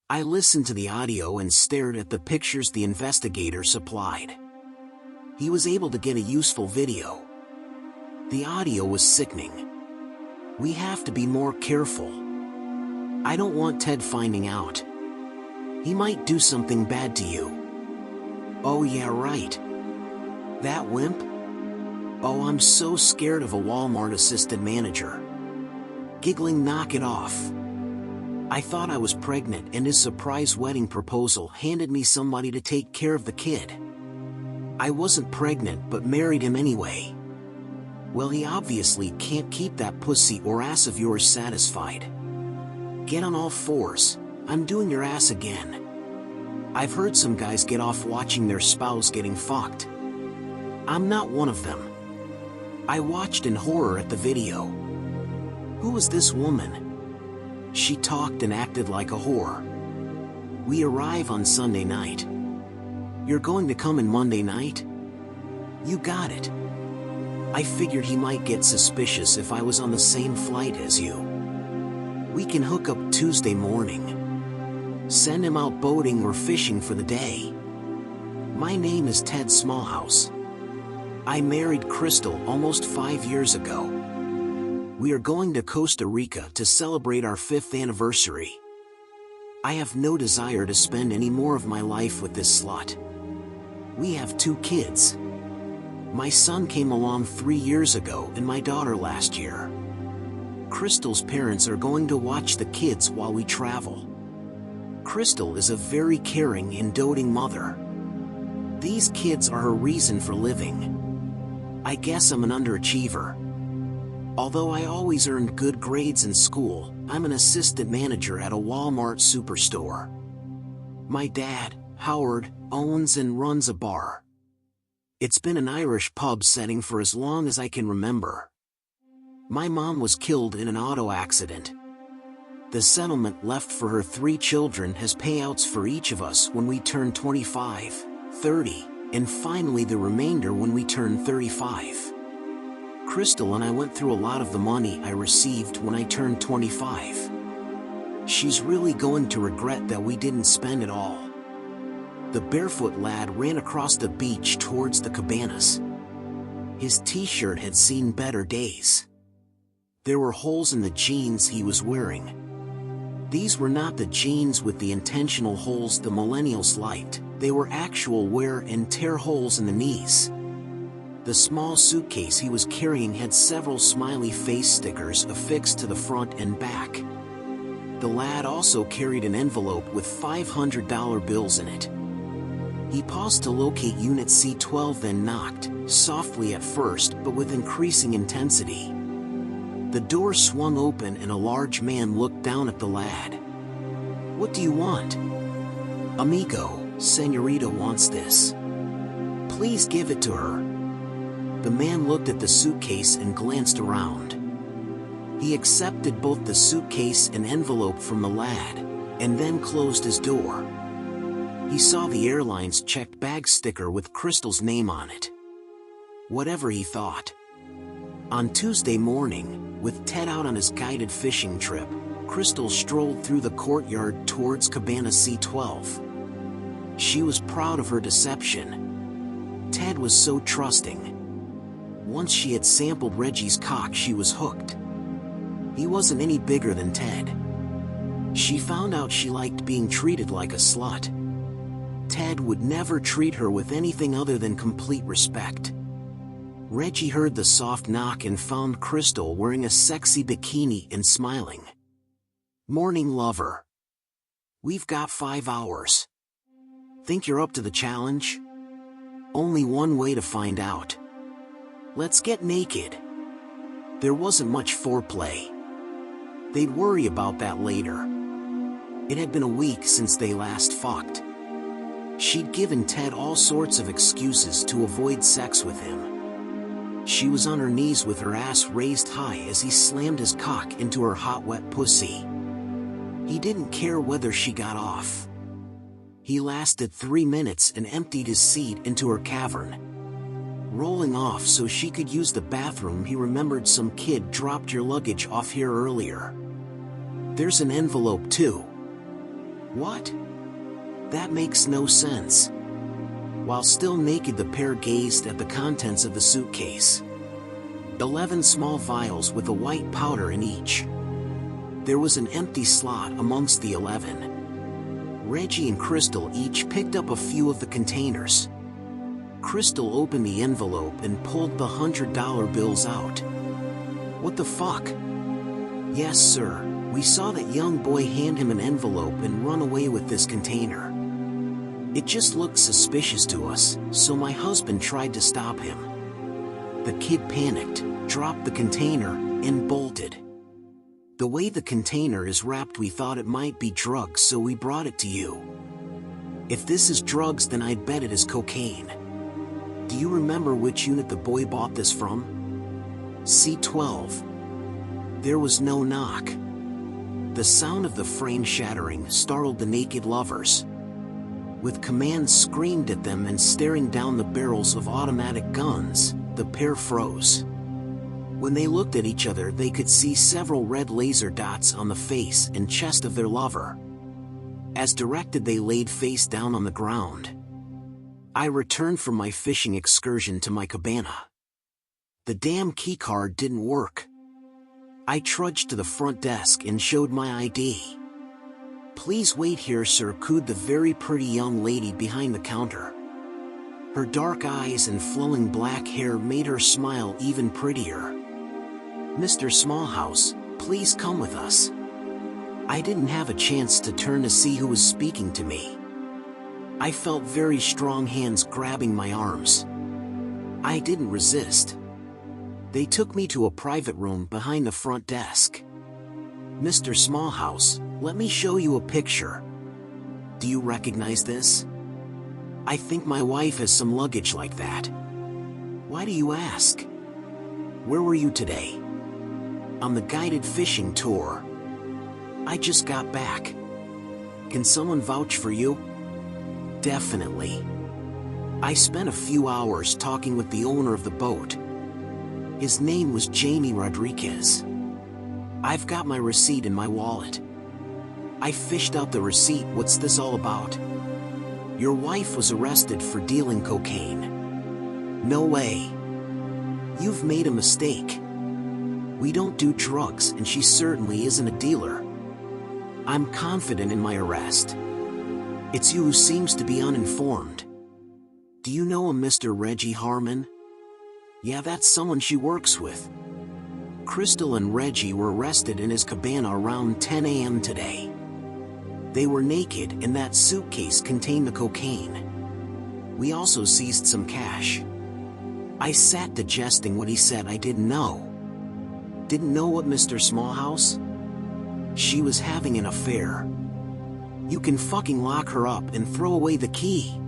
I listened to the audio and stared at the pictures the investigator supplied. He was able to get a useful video. The audio was sickening. We have to be more careful. I don't want Ted finding out. He might do something bad to you. Oh yeah, right. That wimp? Oh, I'm so scared of a Walmart assistant manager. Giggling, knock it off. I thought I was pregnant and his surprise wedding proposal handed me somebody to take care of the kid. I wasn't pregnant but married him anyway. Well, he obviously can't keep that pussy or ass of yours satisfied. Get on all fours, I'm doing your ass again. I've heard some guys get off watching their spouse getting fucked. I'm not one of them. I watched in horror at the video. Who was this woman? She talked and acted like a whore. We arrive on Sunday night. You're going to come in Monday night? You got it. I figured he might get suspicious if I was on the same flight as you. We can hook up Tuesday morning. Send him out boating or fishing for the day. My name is Ted Smallhouse. I married Crystal almost 5 years ago. We are going to Costa Rica to celebrate our 5th anniversary. I have no desire to spend any more of my life with this slut. We have 2 kids. My son came along 3 years ago and my daughter last year. Crystal's parents are going to watch the kids while we travel. Crystal is a very caring and doting mother. These kids are her reason for living. I guess I'm an underachiever. Although I always earned good grades in school, I'm an assistant manager at a Walmart superstore. My dad, Howard, owns and runs a bar. It's been an Irish pub setting for as long as I can remember. My mom was killed in an auto accident. The settlement left for her 3 children has payouts for each of us when we turn 25, 30, and finally the remainder when we turn 35. Crystal and I went through a lot of the money I received when I turned 25. She's really going to regret that we didn't spend it all. The barefoot lad ran across the beach towards the cabanas. His t-shirt had seen better days. There were holes in the jeans he was wearing. These were not the jeans with the intentional holes the millennials liked, they were actual wear and tear holes in the knees. The small suitcase he was carrying had several smiley face stickers affixed to the front and back. The lad also carried an envelope with $500 bills in it. He paused to locate Unit C12, then knocked, softly at first but with increasing intensity. The door swung open and a large man looked down at the lad. "What do you want?" "Amigo, Senorita wants this. Please give it to her." The man looked at the suitcase and glanced around. He accepted both the suitcase and envelope from the lad, and then closed his door. He saw the airline's checked bag sticker with Crystal's name on it. Whatever he thought. On Tuesday morning, with Ted out on his guided fishing trip, Crystal strolled through the courtyard towards Cabana C12. She was proud of her deception. Ted was so trusting. Once she had sampled Reggie's cock, she was hooked. He wasn't any bigger than Ted. She found out she liked being treated like a slut. Ted would never treat her with anything other than complete respect. Reggie heard the soft knock and found Crystal wearing a sexy bikini and smiling. "Morning, lover. We've got 5 hours. Think you're up to the challenge?" "Only one way to find out. Let's get naked." There wasn't much foreplay. They'd worry about that later. It had been a week since they last fucked. She'd given Ted all sorts of excuses to avoid sex with him. She was on her knees with her ass raised high as he slammed his cock into her hot wet pussy. He didn't care whether she got off. He lasted 3 minutes and emptied his seed into her cavern. Rolling off so she could use the bathroom, he remembered some kid dropped your luggage off here earlier. There's an envelope too. What? That makes no sense. While still naked, the pair gazed at the contents of the suitcase. 11 small vials with a white powder in each. There was an empty slot amongst the 11. Reggie and Crystal each picked up a few of the containers. Crystal opened the envelope and pulled the $100 bills out. What the fuck? Yes, sir. We saw that young boy hand him an envelope and run away with this container. It just looked suspicious to us, so my husband tried to stop him. The kid panicked, dropped the container, and bolted. The way the container is wrapped, we thought it might be drugs, so we brought it to you. If this is drugs, then I'd bet it is cocaine. Do you remember which unit the boy bought this from? C12. There was no knock. The sound of the frame shattering startled the naked lovers. With commands screamed at them and staring down the barrels of automatic guns, the pair froze. When they looked at each other, they could see several red laser dots on the face and chest of their lover. As directed, they laid face down on the ground. I returned from my fishing excursion to my cabana. The damn keycard didn't work. I trudged to the front desk and showed my ID. Please wait here, sir, cooed the very pretty young lady behind the counter. Her dark eyes and flowing black hair made her smile even prettier. Mr. Smallhouse, please come with us. I didn't have a chance to turn to see who was speaking to me. I felt very strong hands grabbing my arms. I didn't resist. They took me to a private room behind the front desk. Mr. Smallhouse, let me show you a picture. Do you recognize this? I think my wife has some luggage like that. Why do you ask? Where were you today? On the guided fishing tour. I just got back. Can someone vouch for you? Definitely. I spent a few hours talking with the owner of the boat. His name was Jamie Rodriguez. I've got my receipt in my wallet. I fished out the receipt. What's this all about? Your wife was arrested for dealing cocaine. No way. You've made a mistake. We don't do drugs, and she certainly isn't a dealer. I'm confident in my arrest. It's you who seems to be uninformed. Do you know a Mr. Reggie Harmon? Yeah, that's someone she works with. Crystal and Reggie were arrested in his cabana around 10 a.m. today. They were naked, and that suitcase contained the cocaine. We also seized some cash. I sat digesting what he said. I didn't know. Didn't know what, Mr. Smallhouse? She was having an affair. You can fucking lock her up and throw away the key.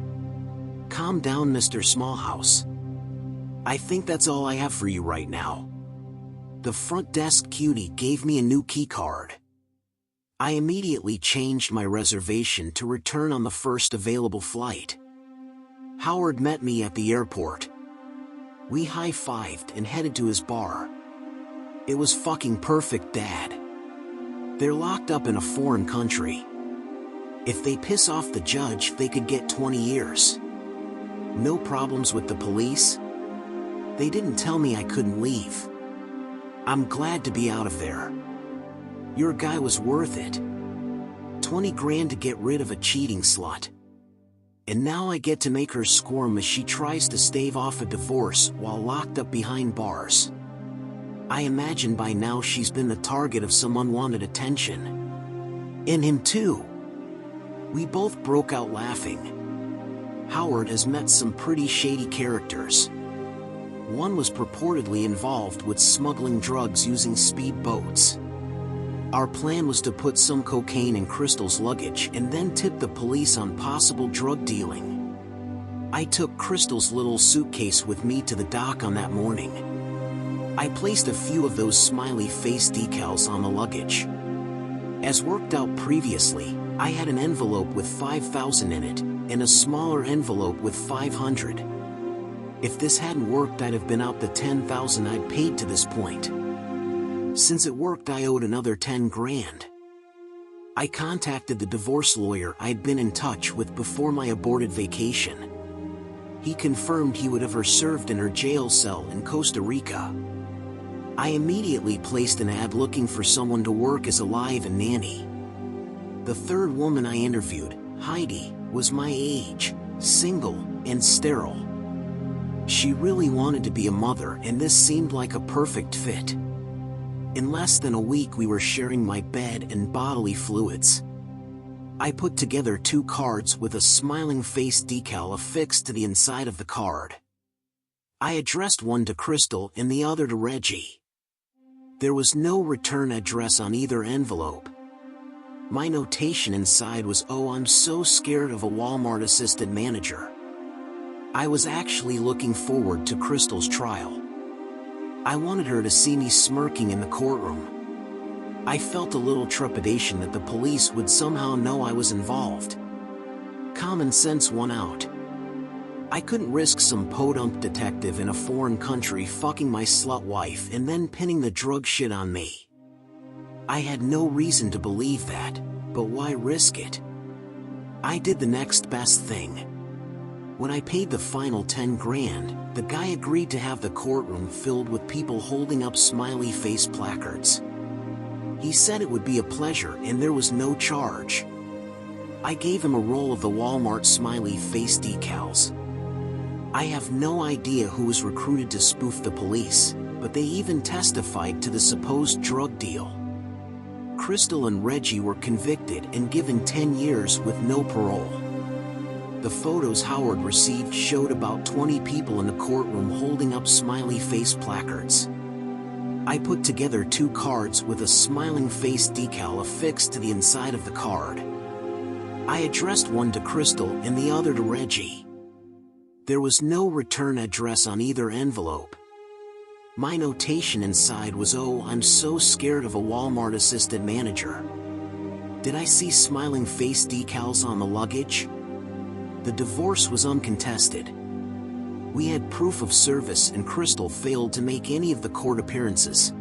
Calm down, Mr. Smallhouse. I think that's all I have for you right now. The front desk cutie gave me a new key card. I immediately changed my reservation to return on the first available flight. Howard met me at the airport. We high-fived and headed to his bar. It was fucking perfect, Dad. They're locked up in a foreign country. If they piss off the judge, they could get 20 years. No problems with the police. They didn't tell me I couldn't leave. I'm glad to be out of there. Your guy was worth it. 20 grand to get rid of a cheating slut. And now I get to make her squirm as she tries to stave off a divorce while locked up behind bars. I imagine by now she's been the target of some unwanted attention. And him too. We both broke out laughing. Howard has met some pretty shady characters. One was purportedly involved with smuggling drugs using speedboats. Our plan was to put some cocaine in Crystal's luggage and then tip the police on possible drug dealing. I took Crystal's little suitcase with me to the dock on that morning. I placed a few of those smiley face decals on the luggage. As worked out previously, I had an envelope with $5,000 in it, and a smaller envelope with $500. If this hadn't worked, I'd have been out the $10,000 I'd paid to this point. Since it worked, I owed another 10 grand. I contacted the divorce lawyer I had been in touch with before my aborted vacation. He confirmed he would have her served in her jail cell in Costa Rica. I immediately placed an ad looking for someone to work as a live-in nanny. The third woman I interviewed, Heidi, was my age, single, and sterile. She really wanted to be a mother, and this seemed like a perfect fit. In less than a week we were sharing my bed and bodily fluids. I put together 2 cards with a smiling face decal affixed to the inside of the card. I addressed one to Crystal and the other to Reggie. There was no return address on either envelope. My notation inside was, "Oh, I'm so scared of a Walmart assistant manager." I was actually looking forward to Crystal's trial. I wanted her to see me smirking in the courtroom. I felt a little trepidation that the police would somehow know I was involved. Common sense won out. I couldn't risk some podunk detective in a foreign country fucking my slut wife and then pinning the drug shit on me. I had no reason to believe that, but why risk it? I did the next best thing. When I paid the final 10 grand, the guy agreed to have the courtroom filled with people holding up smiley face placards. He said it would be a pleasure and there was no charge. I gave him a roll of the Walmart smiley face decals. I have no idea who was recruited to spoof the police, but they even testified to the supposed drug deal. Crystal and Reggie were convicted and given 10 years with no parole. The photos Howard received showed about 20 people in the courtroom holding up smiley face placards. I put together 2 cards with a smiling face decal affixed to the inside of the card. I addressed one to Crystal and the other to Reggie. There was no return address on either envelope. My notation inside was, "Oh, I'm so scared of a Walmart assistant manager." Did I see smiling face decals on the luggage? The divorce was uncontested. We had proof of service and Crystal failed to make any of the court appearances.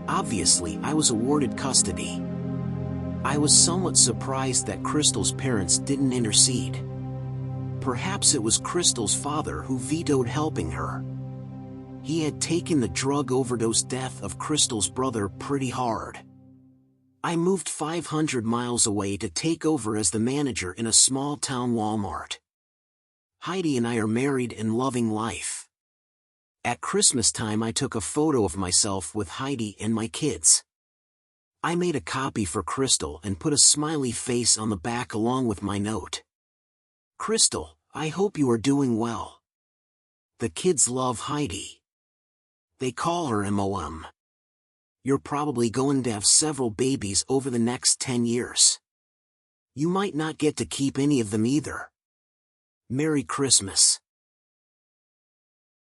Obviously, I was awarded custody. I was somewhat surprised that Crystal's parents didn't intercede. Perhaps it was Crystal's father who vetoed helping her. He had taken the drug overdose death of Crystal's brother pretty hard. I moved 500 miles away to take over as the manager in a small-town Walmart. Heidi and I are married and loving life. At Christmas time I took a photo of myself with Heidi and my kids. I made a copy for Crystal and put a smiley face on the back along with my note. "Crystal, I hope you are doing well." The kids love Heidi. They call her MOM. You're probably going to have several babies over the next 10 years. You might not get to keep any of them either. Merry Christmas.